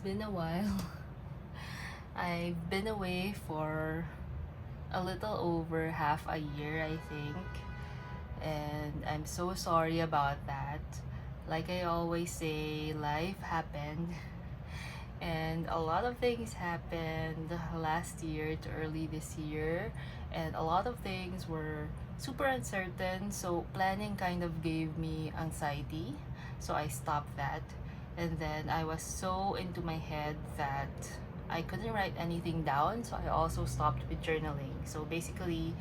been a while. I've been away for a little over half a year, I think, and I'm so sorry about that. Like I always say, life happened, and a lot of things happened last year to early this year, and a lot of things were super uncertain, so planning kind of gave me anxiety, so I stopped that. And then I was so into my head that I couldn't write anything down, so I also stopped with journaling. So basically,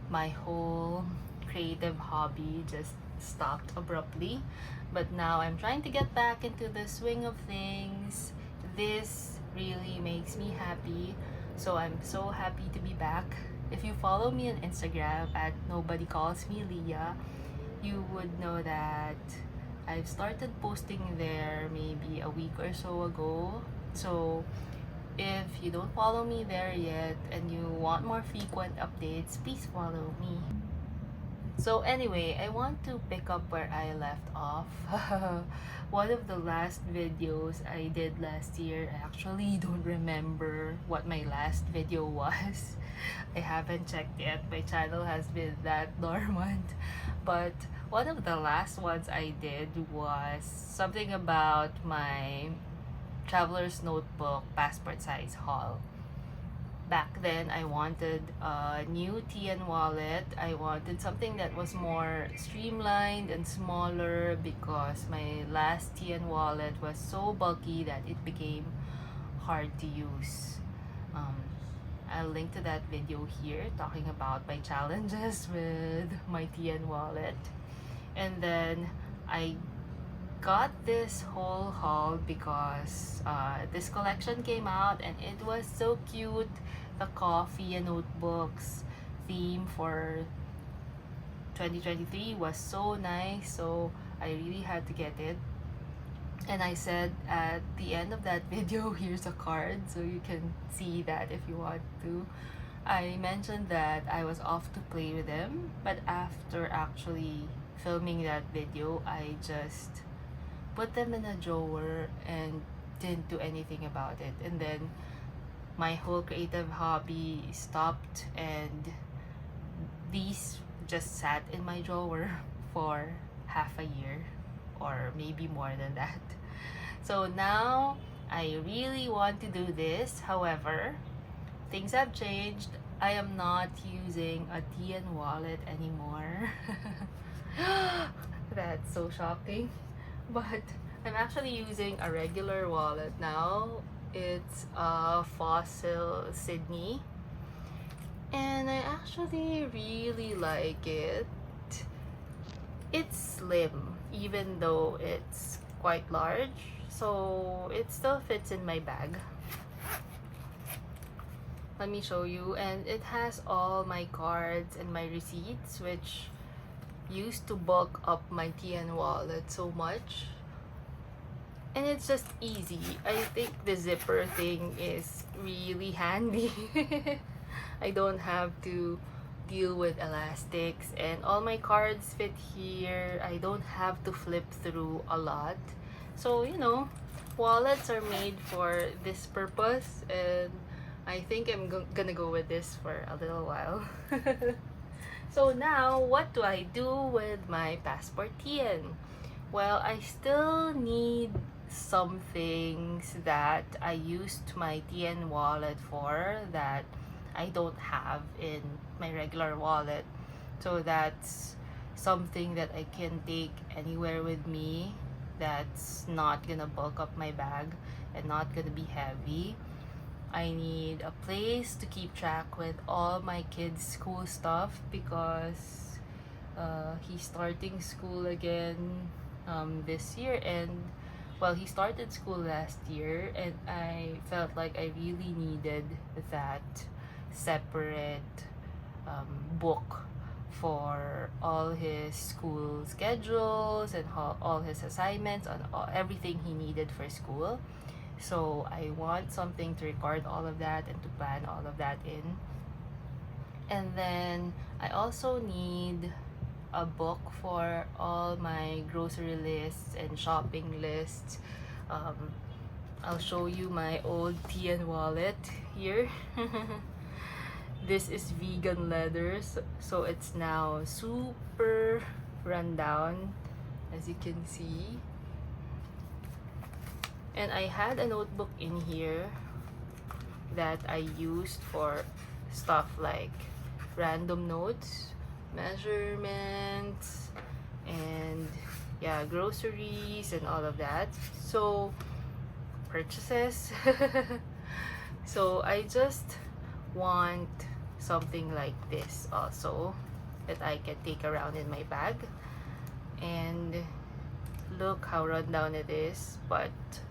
my whole creative hobby just stopped abruptly. But now I'm trying to get back into the swing of things. This really makes me happy. So I'm so happy to be back. If you follow me on Instagram at Nobody Calls Me Leah, you would know that I've started posting there maybe a week or so ago. So if you don't follow me there yet and you want more frequent updates, please follow me. So anyway, I want to pick up where I left off. One of the last videos I did last year, I actually don't remember what my last video was. I haven't checked yet. My channel has been that dormant. But one of the last ones I did was something about my traveler's notebook passport size haul. Back then, I wanted a new TN wallet. I wanted something that was more streamlined and smaller because my last TN wallet was so bulky that it became hard to use. Um, I'll link to that video here talking about my challenges with my TN wallet. And then I got this whole haul because this collection came out and it was so cute. The coffee and notebooks theme for 2023 was so nice, so I really had to get it. And I said at the end of that video, here's a card so you can see that if you want to. I mentioned that I was off to play with them, but after actually filming that video, I just put them in a drawer and didn't do anything about it. And then my whole creative hobby stopped, and these just sat in my drawer for half a year or maybe more than that. So now I really want to do this. However, things have changed. I am not using a TN wallet anymore. That's so shocking. But I'm actually using a regular wallet now. It's a Fossil Sydney, and I actually really like it. It's slim even though it's quite large, so it still fits in my bag. Let me show you. And it has all my cards and my receipts, which used to bulk up my TN wallet so much. And it's just easy. I think the zipper thing is really handy. I don't have to deal with elastics, and all my cards fit here. I don't have to flip through a lot. So, wallets are made for this purpose, and I think I'm gonna go with this for a little while. So now, what do I do with my passport TN? Well, I still need some things that I used my TN wallet for that I don't have in my regular wallet. So that's something that I can take anywhere with me that's not gonna bulk up my bag and not gonna be heavy. I need a place to keep track with all my kids' school stuff because he's starting school again this year, and well, he started school last year, and I felt like I really needed that separate book for all his school schedules and all his assignments and everything he needed for school. So I want something to record all of that and to plan all of that in. And then I also need a book for all my grocery lists and shopping lists. I'll show you my old TN wallet here. This is vegan leather, so it's now super rundown, as you can see. And I had a notebook in here that I used for stuff like random notes, measurements, and yeah, groceries and all of that. So purchases. So I just want something like this also that I can take around in my bag. And look how rundown it is, but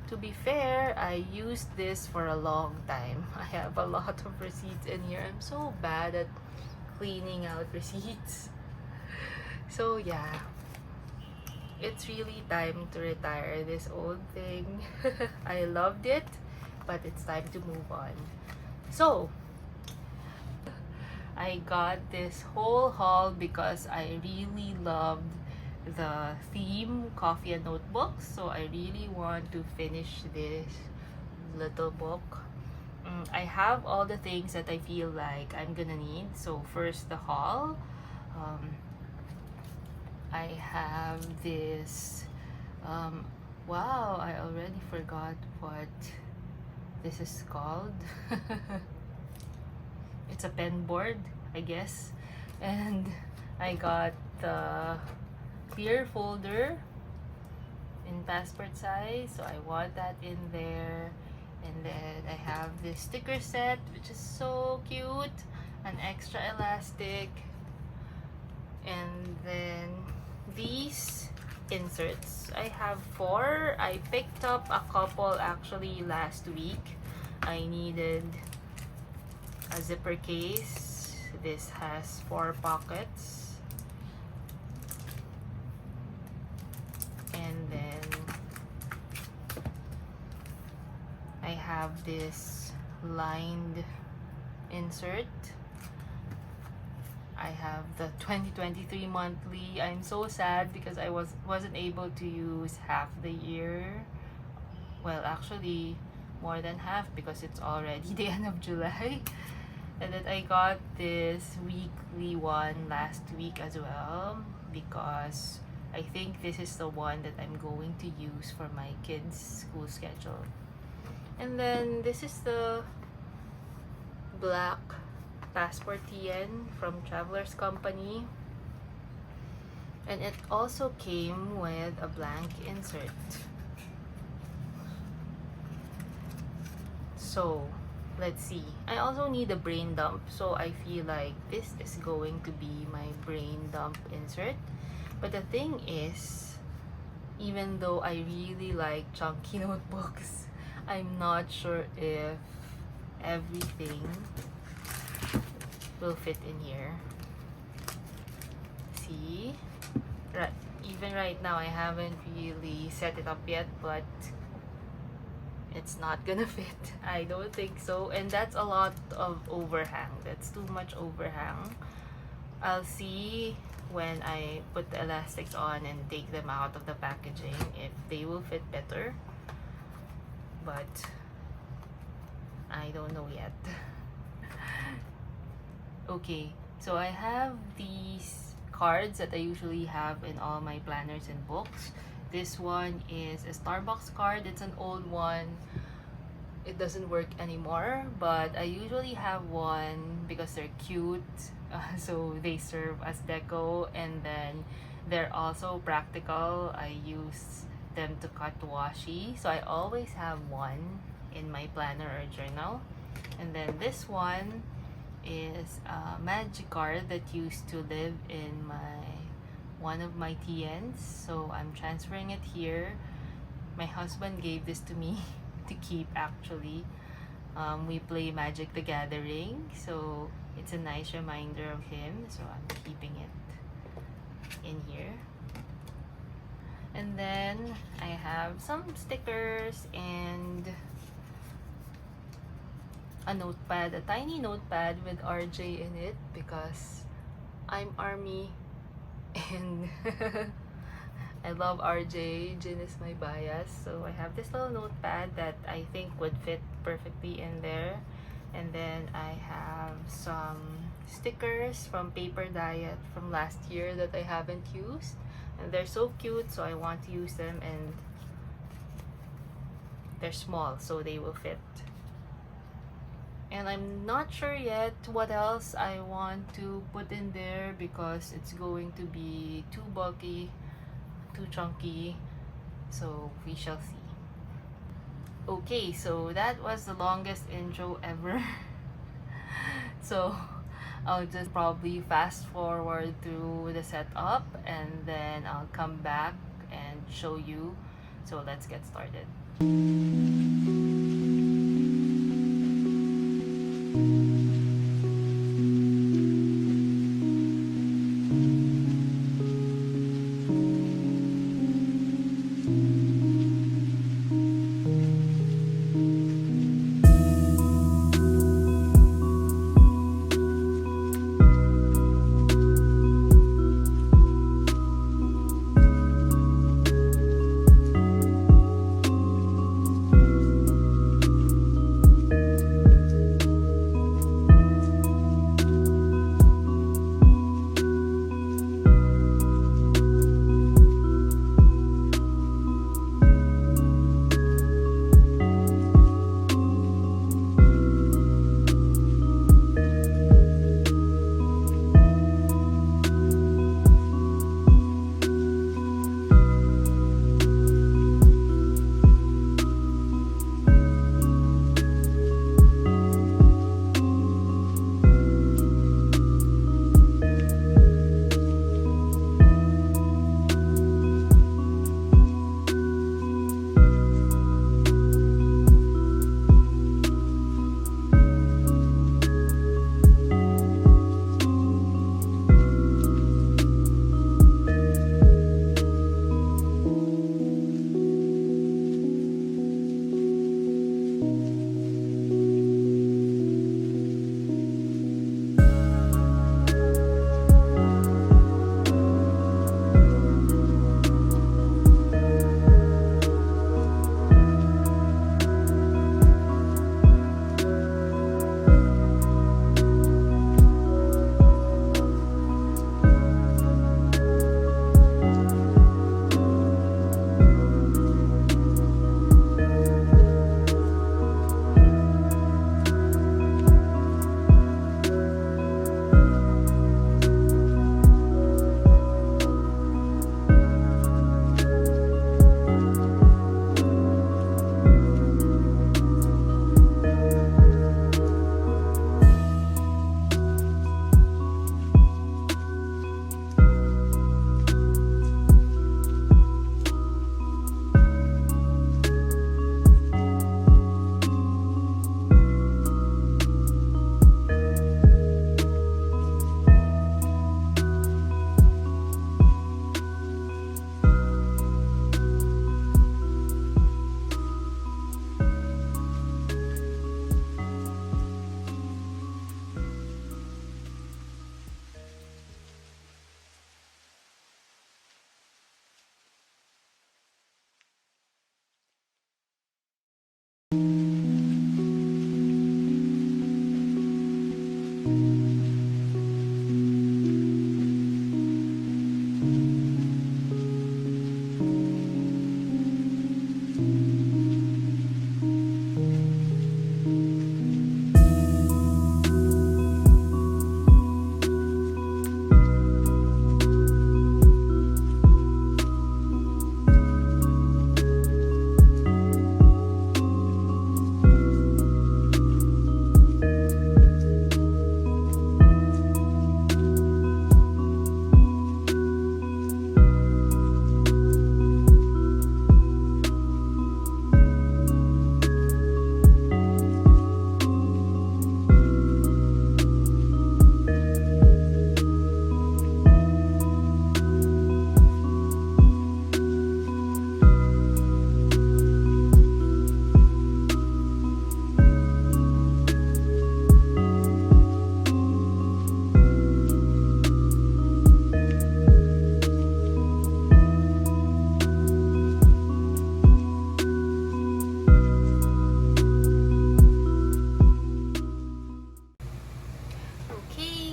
to be fair, I used this for a long time. I have a lot of receipts in here. I'm so bad at cleaning out receipts. So yeah, it's really time to retire this old thing. I loved it, but it's time to move on. So I got this whole haul because I really loved the theme coffee and notebooks, so I really want to finish this little book. I have all the things that I feel like I'm gonna need. So first, the haul. I have this wow, I already forgot what this is called. It's a pen board, I guess. And I got the clear folder in passport size, so I want that in there. And then I have this sticker set, which is so cute, an extra elastic, and then these inserts. I have 4. I picked up a couple actually last week. I needed a zipper case. This has 4 pockets. And then I have this lined insert. I have the 2023 monthly. I'm so sad because I wasn't able to use half the year. Well, actually more than half because it's already the end of July. And then I got this weekly one last week as well because I think this is the one that I'm going to use for my kids' school schedule. And then this is the black passport TN from Traveler's Company. And it also came with a blank insert. So let's see. I also need a brain dump, so I feel like this is going to be my brain dump insert. But the thing is, even though I really like chunky notebooks, I'm not sure if everything will fit in here. See? Right, even right now I haven't really set it up yet, but it's not gonna fit. I don't think so. And that's a lot of overhang. That's too much overhang. I'll see when I put the elastics on and take them out of the packaging if they will fit better. But I don't know yet. Okay, so I have these cards that I usually have in all my planners and books. This one is a Starbucks card. It's an old one. It doesn't work anymore, but I usually have one because they're cute. So they serve as deco, and then they're also practical. I use them to cut washi, so I always have one in my planner or journal. And then this one is a magic card that used to live in one of my TNs, so I'm transferring it here. My husband gave this to me to keep actually. We play Magic the Gathering, so it's a nice reminder of him, so I'm keeping it in here. And then I have some stickers and a notepad, a tiny notepad with RJ in it because I'm Army and I love RJ. Jin is my bias. So I have this little notepad that I think would fit perfectly in there. And then I have some stickers from Paper Diet from last year that I haven't used. And they're so cute, so I want to use them, and they're small, so they will fit. And I'm not sure yet what else I want to put in there because it's going to be too bulky, too chunky, so we shall see. Okay, so that was the longest intro ever. So I'll just probably fast forward through the setup and then I'll come back and show you. So let's get started.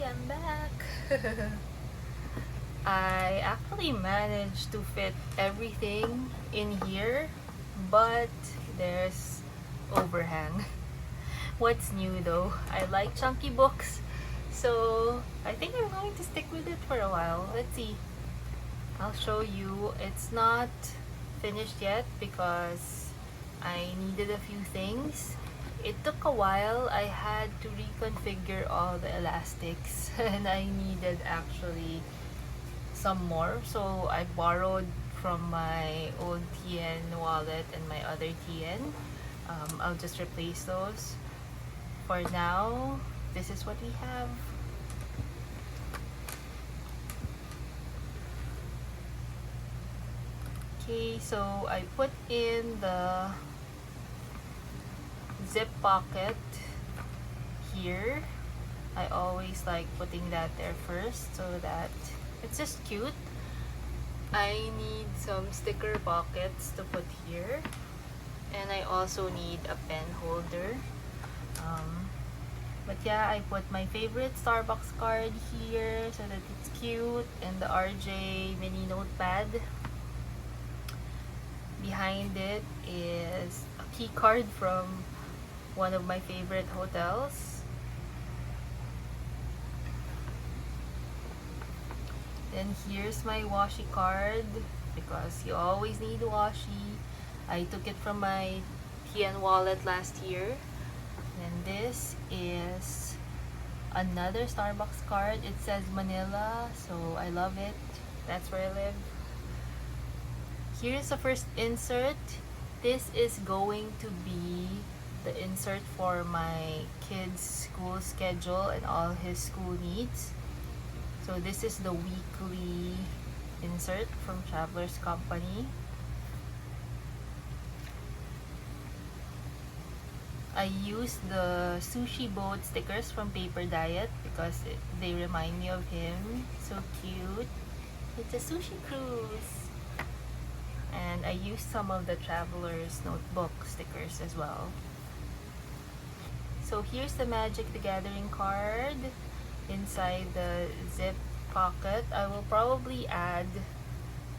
I'm back. I actually managed to fit everything in here, but there's overhang. What's new though? I like chunky books, so I think I'm going to stick with it for a while. Let's see. I'll show you. It's not finished yet because I needed a few things. It took a while. I had to reconfigure all the elastics and I needed actually some more. So I borrowed from my old TN wallet and my other TN. I'll just replace those. For now, this is what we have. Okay, so I put in the zip pocket here. I always like putting that there first so that it's just cute. I need some sticker pockets to put here, and I also need a pen holder. But yeah, I put my favorite Starbucks card here so that it's cute, and the RJ mini notepad. Behind it is a key card from one of my favorite hotels. Then here's my washi card because you always need washi. I took it from my TN wallet last year. And this is another Starbucks card. It says Manila, so I love it. That's where I live. Here's the first insert. This is going to be the insert for my kid's school schedule and all his school needs. So this is the weekly insert from Traveler's Company. I used the sushi boat stickers from Paper Diet because they remind me of him. So cute. It's a sushi cruise. And I used some of the Traveler's Notebook stickers as well. So here's the Magic the Gathering card inside the zip pocket. I will probably add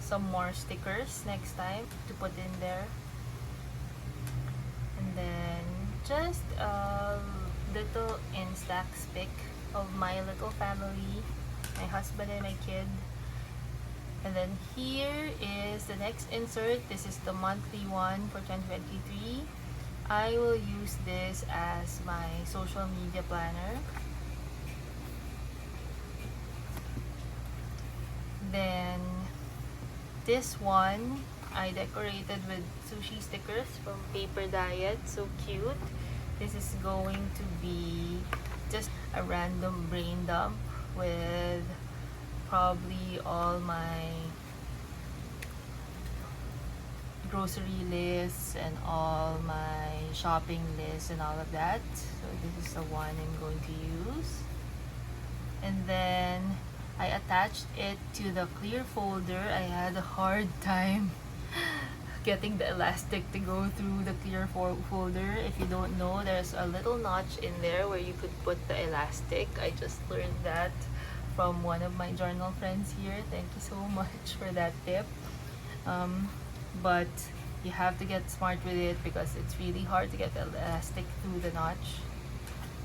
some more stickers next time to put in there. And then just a little Instax pic of my little family, my husband and my kid. And then here is the next insert. This is the monthly one for 2023. I will use this as my social media planner. Then this one I decorated with sushi stickers from Paper Diet. So cute. This is going to be just a random brain dump with probably all my grocery lists and all my shopping lists and all of that. So this is the one I'm going to use. And then I attached it to the clear folder. I had a hard time getting the elastic to go through the clear folder. If you don't know, there's a little notch in there where you could put the elastic. I just learned that from one of my journal friends here. Thank you so much for that tip. But you have to get smart with it because it's really hard to get the elastic through the notch.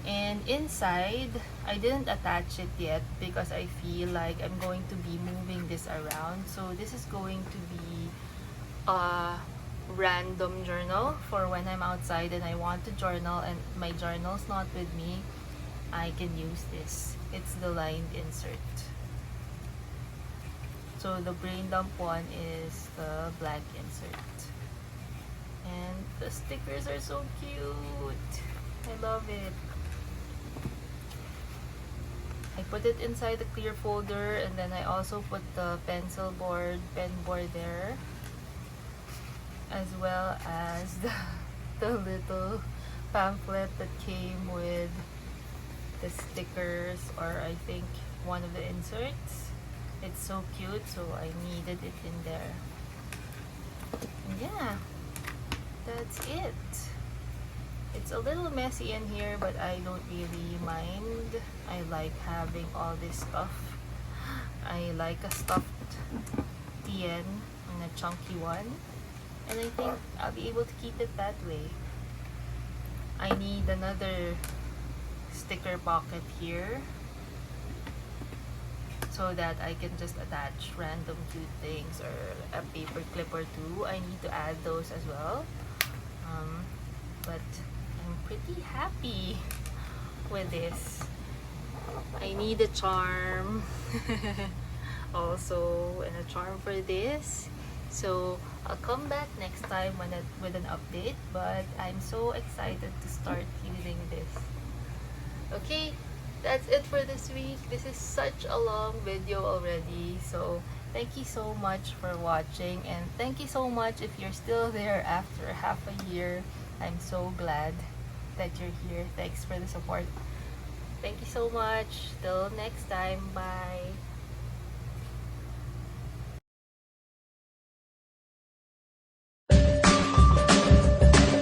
And inside, I didn't attach it yet because I feel like I'm going to be moving this around. So this is going to be a random journal for when I'm outside and I want to journal and my journal's not with me. I can use this. It's the lined insert. So the brain dump one is the black insert. And the stickers are so cute. I love it. I put it inside the clear folder, and then I also put the pen board there, as well as the little pamphlet that came with the stickers, or I think one of the inserts. It's so cute, so I needed it in there. And yeah, that's it. It's a little messy in here, but I don't really mind. I like having all this stuff. I like a stuffed tien and a chunky one. And I think I'll be able to keep it that way. I need another sticker pocket here so that I can just attach random cute things or a paper clip or two. I need to add those as well. But I'm pretty happy with this. I need a charm also, and a charm for this. So I'll come back next time with an update, but I'm so excited to start using this. Okay, that's it for this week. This is such a long video already, so thank you so much for watching, and thank you so much if you're still there after half a year. I'm so glad that you're here. Thanks for the support. Thank you so much. Till next time. Bye.